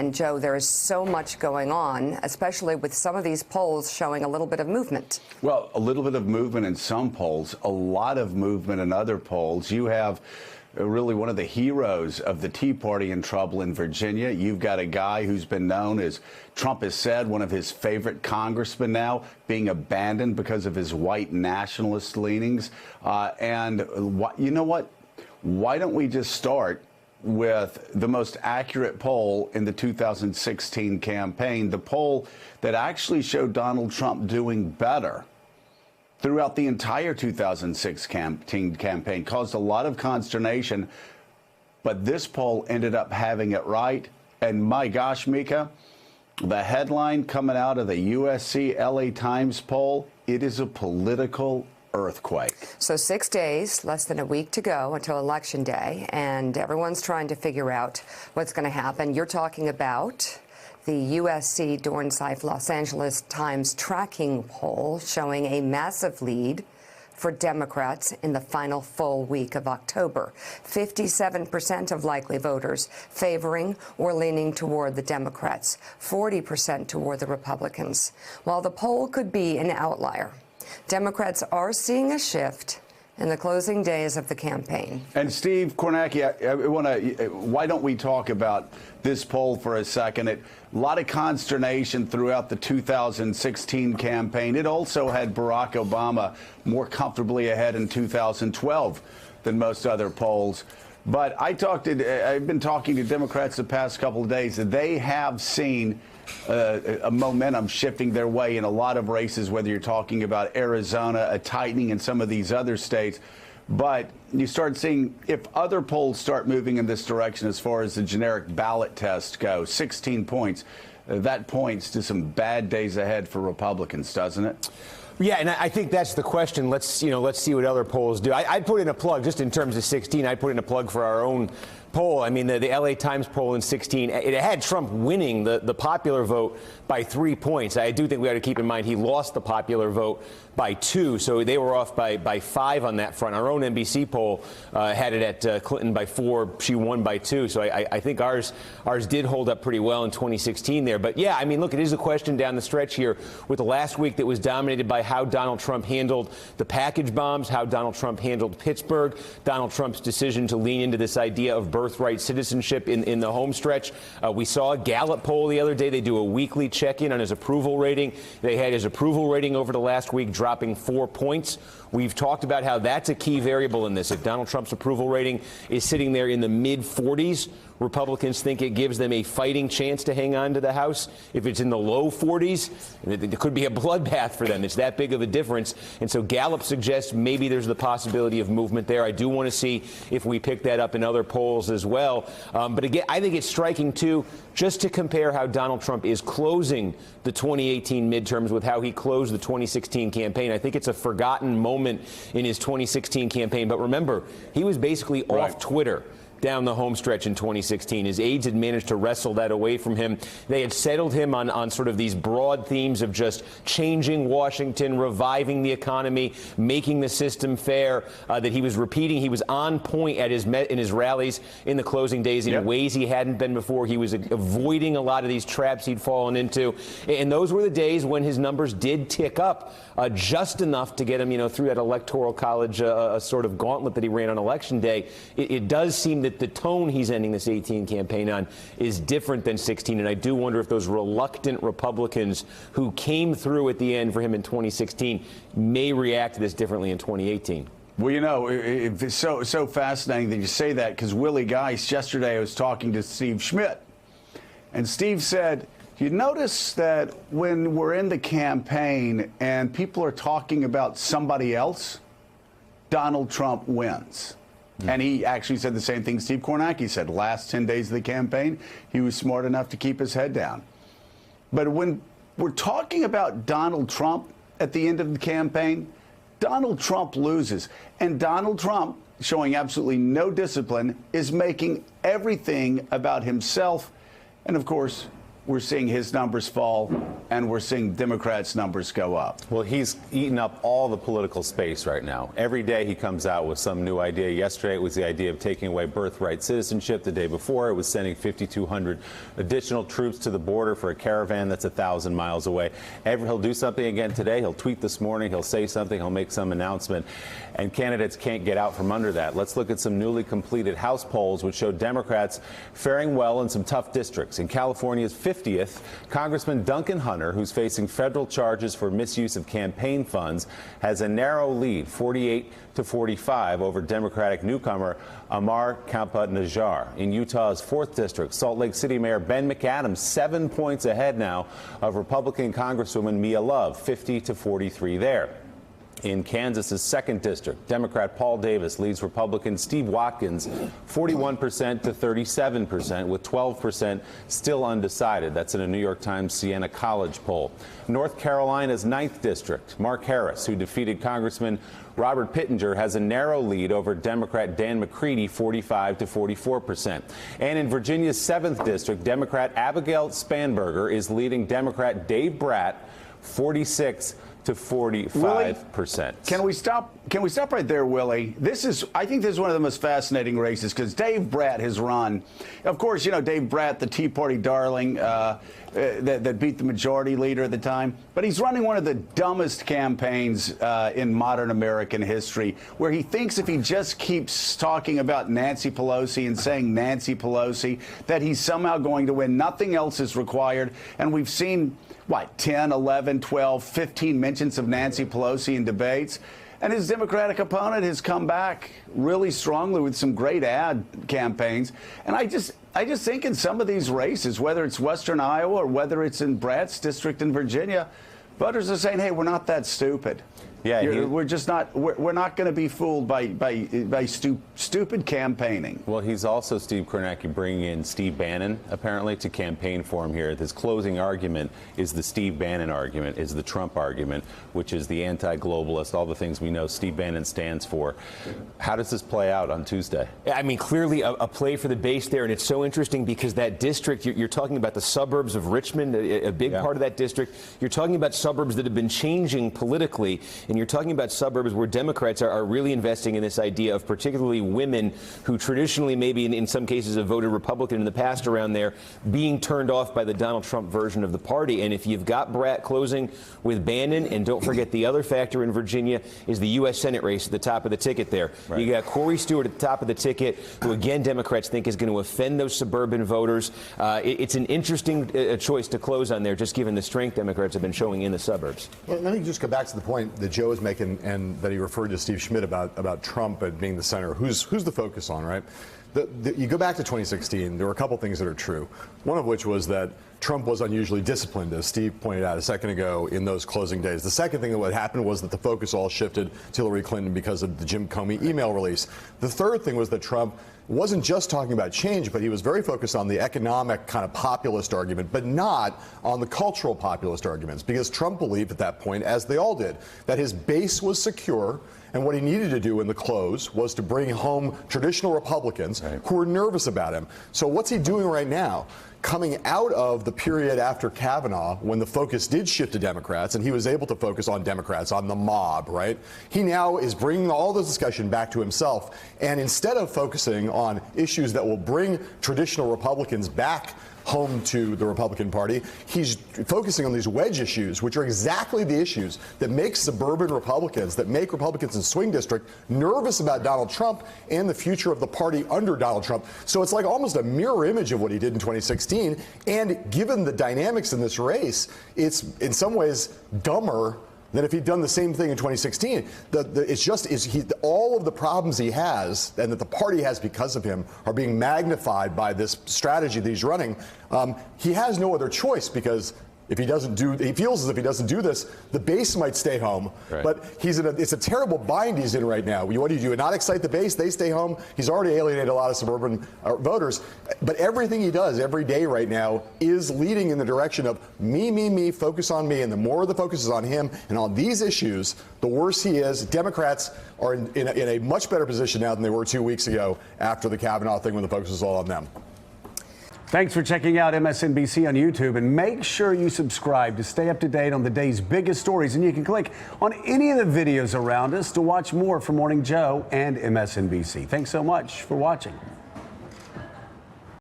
And Joe, there is so much going on, especially with some of these polls showing a little bit of movement. Well, a little bit of movement in some polls, a lot of movement in other polls. You have really one of the heroes of the Tea Party in trouble in Virginia. You've got a guy who's been known as, Trump has said, one of his favorite congressmen now being abandoned because of his white nationalist leanings. You know what? Why don't we just start with the most accurate poll in the 2016 campaign, the poll that actually showed Donald Trump doing better throughout the entire 2016 campaign, caused a lot of consternation, but this poll ended up having it right. And my gosh, Mika, the headline coming out of the USC LA Times poll, it is a political earthquake. So 6 days, less than a week to go until Election Day, and everyone's trying to figure out what's going to happen. You're talking about the USC Dornsife Los Angeles Times tracking poll showing a massive lead for Democrats in the final full week of October. 57% of likely voters favoring or leaning toward the Democrats, 40% toward the Republicans. While the poll could be an outlier, Democrats are seeing a shift in the closing days of the campaign. And Steve Kornacki, why don't we talk about this poll for a second? A lot of consternation throughout the 2016 campaign. It also had Barack Obama more comfortably ahead in 2012 than most other polls. But I've been talking to Democrats the past couple of days. They have seen a momentum shifting their way in a lot of races, whether you're talking about Arizona, a tightening in some of these other states. But you start seeing, if other polls start moving in this direction as far as the generic ballot test goes, 16 points, that points to some bad days ahead for Republicans, doesn't it? Yeah, and I think that's the question. Let's see what other polls do. I'd put in a plug, just in terms of 16, I'd put in a plug for our own poll. I mean, the LA Times poll in 16, it had Trump winning the popular vote by 3 points. I do think we ought to keep in mind he lost the popular vote by 2, so they were off by 5 on that front. Our own NBC poll had it at Clinton by 4. She won by 2. So I think ours did hold up pretty well in 2016 there. But yeah, I mean, look, it is a question down the stretch here with the last week that was dominated by how Donald Trump handled the package bombs, how Donald Trump handled Pittsburgh, Donald Trump's decision to lean into this idea of birthright citizenship in the home stretch. We saw a Gallup poll the other day. They do a weekly check-in on his approval rating. They had his approval rating over the last week dropping 4 points. We've talked about how that's a key variable in this. If Donald Trump's approval rating is sitting there in the mid-40s, Republicans think it gives them a fighting chance to hang on to the House. If it's in the low 40s, it could be a bloodbath for them. It's that big of a difference. And so Gallup suggests maybe there's the possibility of movement there. I do want to see if we pick that up in other polls as well. But again, I think it's striking, too, just to compare how Donald Trump is closing the 2018 midterms with how he closed the 2016 campaign. I think it's a forgotten moment in his 2016 campaign. But remember, he was basically off Twitter down the home stretch in 2016. His aides had managed to wrestle that away from him. They had settled him on sort of these broad themes of just changing Washington, reviving the economy, making the system fair, that he was repeating. He was on point at in his rallies in the closing days in ways he hadn't been before. He was avoiding a lot of these traps he'd fallen into. And those were the days when his numbers did tick up just enough to get him, through that electoral college sort of gauntlet that he ran on Election Day. It does seem that the tone he's ending this 18 campaign on is different than 16, and I do wonder if those reluctant Republicans who came through at the end for him in 2016 may react to this differently in 2018. Well, it's so fascinating that you say that, because Willie Geist, yesterday I was talking to Steve Schmidt, and Steve said, you notice that when we're in the campaign and people are talking about somebody else, Donald Trump wins. And he actually said the same thing Steve Kornacki said. Last 10 days of the campaign, he was smart enough to keep his head down. But when we're talking about Donald Trump at the end of the campaign, Donald Trump loses. And Donald Trump, showing absolutely no discipline, is making everything about himself and, of course, we're seeing his numbers fall, and we're seeing Democrats' numbers go up. Well, he's eaten up all the political space right now. Every day he comes out with some new idea. Yesterday it was the idea of taking away birthright citizenship. The day before it was sending 5,200 additional troops to the border for a caravan that's 1,000 miles away. He'll do something again today. He'll tweet this morning. He'll say something. He'll make some announcement. And candidates can't get out from under that. Let's look at some newly completed House polls which show Democrats faring well in some tough districts. In California's 50th, Congressman Duncan Hunter, who's facing federal charges for misuse of campaign funds, has a narrow lead, 48 to 45, over Democratic newcomer Amar Campa-Najjar. In Utah's 4th District, Salt Lake City Mayor Ben McAdams 7 points ahead now of Republican Congresswoman Mia Love, 50 to 43 there. In Kansas's 2nd District, Democrat Paul Davis leads Republican Steve Watkins 41% to 37%, with 12% still undecided. That's in a New York Times Siena College poll. North Carolina's 9th District, Mark Harris, who defeated Congressman Robert Pittenger, has a narrow lead over Democrat Dan McCready, 45 to 44%. And in Virginia's 7th District, Democrat Abigail Spanberger is leading Democrat Dave Bratt, 46 to 45%. Can we stop right there, Willie? I think this is one of the most fascinating races because Dave Bratt has run. Of course, you know, Dave Bratt, the Tea Party darling that beat the majority leader at the time. But he's running one of the dumbest campaigns in modern American history, where he thinks if he just keeps talking about Nancy Pelosi and saying Nancy Pelosi, that he's somehow going to win. Nothing else is required. And we've seen, 10, 11, 12, 15 mentions of Nancy Pelosi in debates. And his Democratic opponent has come back really strongly with some great ad campaigns. And I just think in some of these races, whether it's Western Iowa or whether it's in Bratt's district in Virginia, voters are saying, hey, we're not that stupid. Yeah, we're just not. We're not going to be fooled by stupid campaigning. Well, he's also, Steve Kornacki, bringing in Steve Bannon apparently to campaign for him here. His closing argument is the Steve Bannon argument, is the Trump argument, which is the anti-globalist, all the things we know Steve Bannon stands for. How does this play out on Tuesday? I mean, clearly a play for the base there, and it's so interesting because that district, you're talking about the suburbs of Richmond, a big part of that district. You're talking about suburbs that have been changing politically. And you're talking about suburbs where Democrats are really investing in this idea of particularly women who traditionally maybe in some cases have voted Republican in the past around there being turned off by the Donald Trump version of the party. And if you've got Bratt closing with Bannon, and don't forget the other factor in Virginia is the U.S. Senate race at the top of the ticket there. Right. You got Corey Stewart at the top of the ticket, who again Democrats think is going to offend those suburban voters. It's an interesting choice to close on there, just given the strength Democrats have been showing in the suburbs. Well, let me just go back to the point that Joe was making and that he referred to Steve Schmidt about Trump and being the center. Who's the focus on, right? You go back to 2016, there were a couple things that are true. One of which was that Trump was unusually disciplined, as Steve pointed out a second ago, in those closing days. The second thing that would happen was that the focus all shifted to Hillary Clinton because of the Jim Comey email release. The third thing was that Trump wasn't just talking about change, but he was very focused on the economic kind of populist argument, but not on the cultural populist arguments, because Trump believed at that point, as they all did, that his base was secure. And what he needed to do in the close was to bring home traditional Republicans who were nervous about him. So what's he doing right now? Coming out of the period after Kavanaugh, when the focus did shift to Democrats, and he was able to focus on Democrats, on the mob, right? He now is bringing all this discussion back to himself. And instead of focusing on issues that will bring traditional Republicans back home to the Republican Party, he's focusing on these wedge issues, which are exactly the issues that make suburban Republicans, that make Republicans in swing district nervous about Donald Trump and the future of the party under Donald Trump. So it's like almost a mirror image of what he did in 2016. And given the dynamics in this race, it's in some ways dumber than if he'd done the same thing in 2016. All of the problems he has and that the party has because of him are being magnified by this strategy that he's running. He has no other choice, because if he feels as if he doesn't do this, the base might stay home. Right. But it's a terrible bind he's in right now. What do you do? Not excite the base, they stay home. He's already alienated a lot of suburban voters. But everything he does every day right now is leading in the direction of me, focus on me. And the more the focus is on him and on these issues, the worse he is. Democrats are in a much better position now than they were 2 weeks ago after the Kavanaugh thing, when the focus was all on them. Thanks for checking out MSNBC on YouTube, and make sure you subscribe to stay up to date on the day's biggest stories. And you can click on any of the videos around us to watch more from Morning Joe and MSNBC. Thanks so much for watching.